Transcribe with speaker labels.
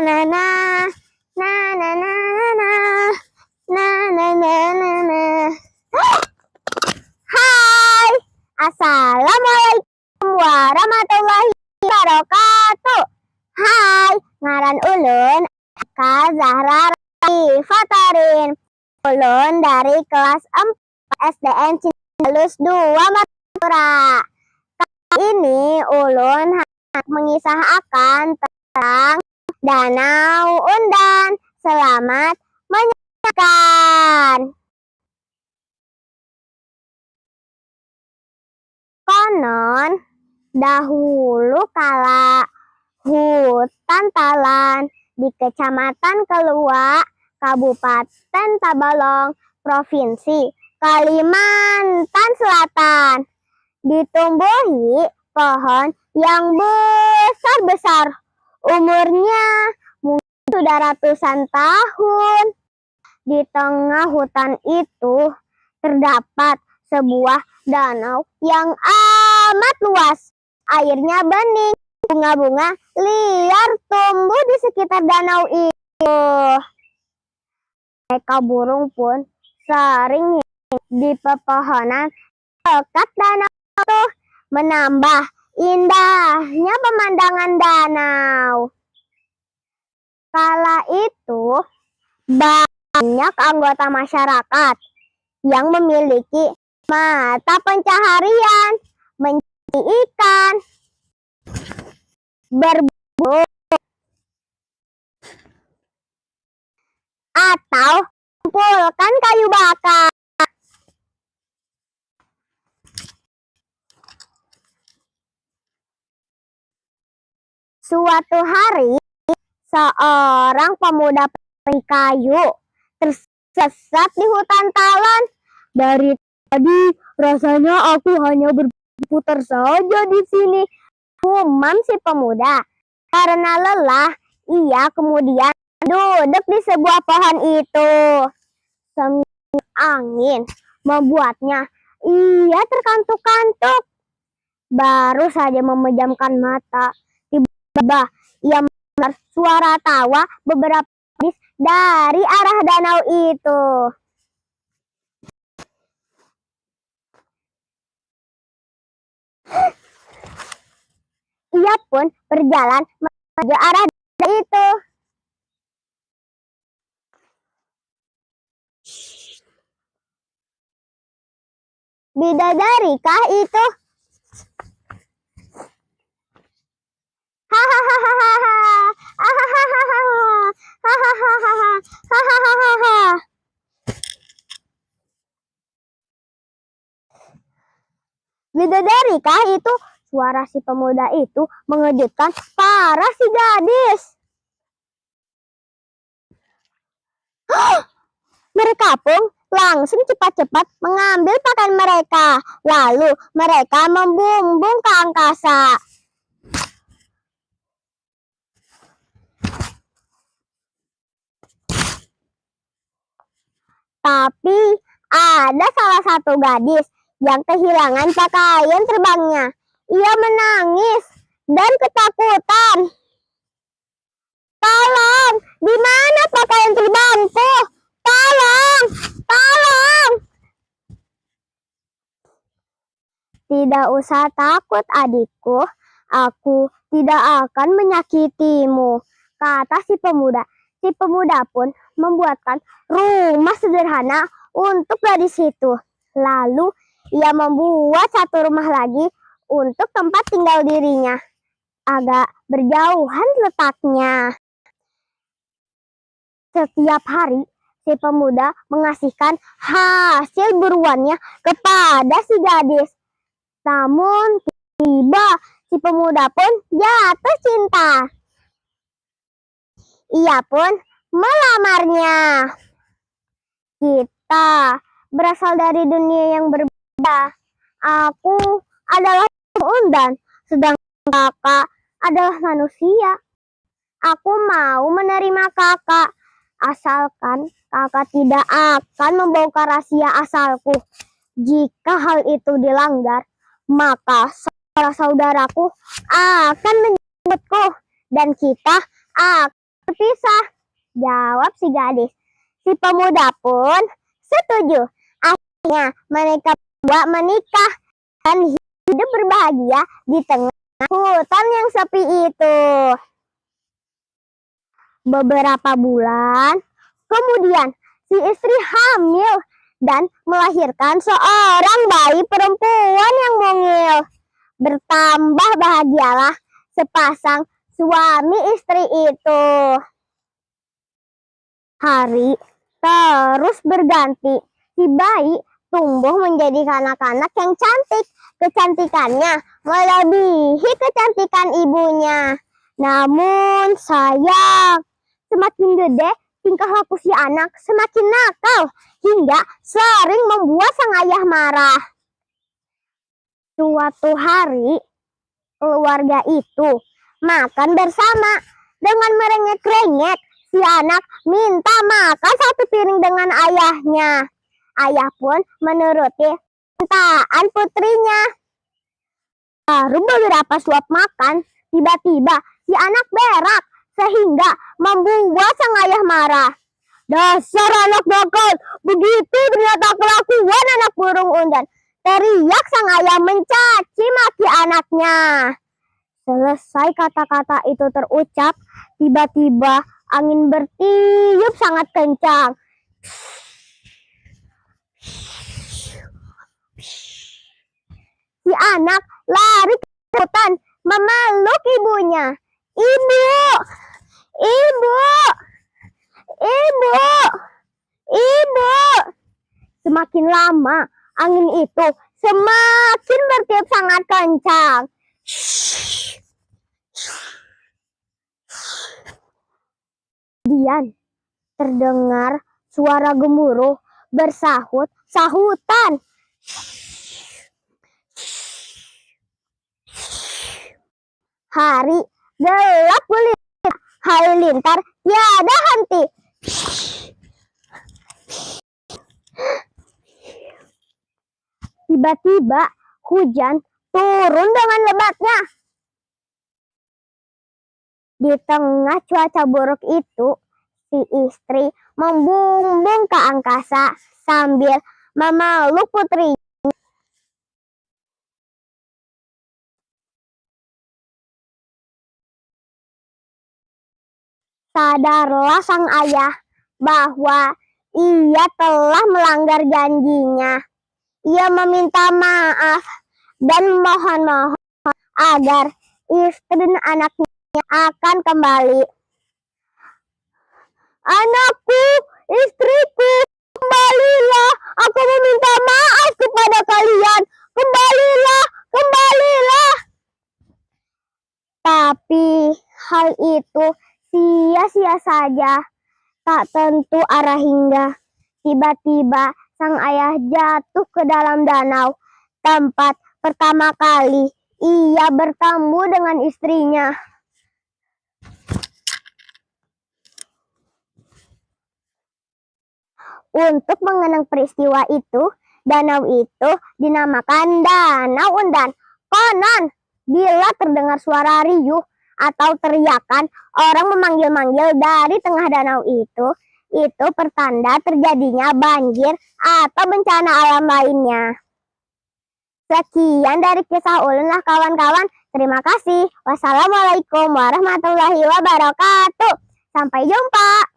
Speaker 1: na na na na na na na na na na na. Hai, assalamualaikum warahmatullahi wabarakatuh. Hai, ngaran ulun Kak Zahra Fatarin. Ulun dari kelas 4 SDN Cindalus 2 Madura. Kali ini ulun mengisahkan tentang Danau Undan. Selamat menyaksikan. Konon dahulu kala hutan talan di Kecamatan Kelua, Kabupaten Tabalong, Provinsi Kalimantan Selatan, ditumbuhi pohon yang besar-besar. Umurnya mungkin sudah ratusan tahun. Di tengah hutan itu terdapat sebuah danau yang amat luas. Airnya bening, bunga-bunga liar tumbuh di sekitar danau itu. Mereka burung pun sering di pepohonan dekat danau itu, menambah indahnya pemandangan danau. Kala itu banyak anggota masyarakat yang memiliki mata pencaharian, mencari ikan, berburu, atau mengumpulkan kayu bakar. Suatu hari, seorang pemuda pencari kayu tersesat di hutan talan. Dari tadi rasanya aku hanya berputar saja di sini, gumam si pemuda. Karena lelah, ia kemudian duduk di sebuah pohon itu. Semi angin membuatnya ia terkantuk-kantuk. Baru saja memejamkan mata, tiba-tiba ia mendengar suara tawa beberapa gadis dari arah danau itu. Ia pun berjalan menuju arah danau itu. Bidadarikah itu? Bidadarikah itu? Suara si pemuda itu mengejutkan para si gadis. Mereka pun langsung cepat-cepat mengambil pakaian mereka. Lalu mereka membumbung ke angkasa. Tapi ada salah satu gadis yang kehilangan pakaian terbangnya. Ia menangis dan ketakutan. Tolong, di mana pakaian terbangku? Tolong, tolong. Tidak usah takut adikku, aku tidak akan menyakitimu, kata si pemuda. Si pemuda pun membuatkan rumah sederhana untuk gadis itu. Lalu ia membuat satu rumah lagi untuk tempat tinggal dirinya. Agak berjauhan letaknya. Setiap hari si pemuda mengasihkan hasil buruannya kepada si gadis. Namun tiba si pemuda pun jatuh cinta. Ia pun melamarnya. Kita berasal dari dunia yang berbeda. Aku adalah undan, sedang kakak adalah manusia. Aku mau menerima kakak, asalkan kakak tidak akan membongkar rahasia asalku. Jika hal itu dilanggar, maka saudaraku akan menjemputku dan kita akan berpisah, jawab si gadis. Si pemuda pun setuju. Akhirnya mereka berdua menikah dan hidup berbahagia di tengah hutan yang sepi itu. Beberapa bulan kemudian si istri hamil dan melahirkan seorang bayi perempuan yang mungil. Bertambah bahagialah sepasang suami istri itu. Hari terus berganti. Si bayi tumbuh menjadi kanak-kanak yang cantik. Kecantikannya melebihi kecantikan ibunya. Namun sayang, semakin gede tingkah laku si anak semakin nakal hingga sering membuat sang ayah marah. Suatu hari keluarga itu makan bersama. Dengan merengek-rengek si anak minta makan satu piring dengan ayahnya. Ayah pun menuruti permintaan putrinya. Baru beberapa suap makan, tiba-tiba si anak berak sehingga membuat sang ayah marah. Dasar anak nakal, begitu ternyata kelakuan anak burung undan, teriak sang ayah mencaci maki anaknya. Selesai kata-kata itu terucap, tiba-tiba angin bertiup sangat kencang. Si anak lari ke hutan memeluk ibunya. Ibu, ibu, ibu, ibu. Semakin lama angin itu semakin bertiup sangat kencang. Kemudian terdengar suara gemuruh bersahut-sahutan. Hari gelap gulita, halilintar tiada henti. Tiba-tiba hujan turun dengan lebatnya. Di tengah cuaca buruk itu, si istri membumbung ke angkasa sambil memeluk putri. Sadarlah sang ayah bahwa ia telah melanggar janjinya. Ia meminta maaf dan mohon agar istri dan anaknya akan kembali. Anakku, istriku, kembalilah. Aku meminta maaf kepada kalian. Kembalilah, kembalilah. Tapi hal itu sia-sia saja. Tak tentu arah hingga tiba-tiba sang ayah jatuh ke dalam danau. Tempat pertama kali ia bertemu dengan istrinya. Untuk mengenang peristiwa itu, danau itu dinamakan Danau Undan. Konon, bila terdengar suara riuh atau teriakan orang memanggil-manggil dari tengah danau itu pertanda terjadinya banjir atau bencana alam lainnya. Sekian dari kisah ulun lah kawan-kawan. Terima kasih. Wassalamualaikum warahmatullahi wabarakatuh. Sampai jumpa.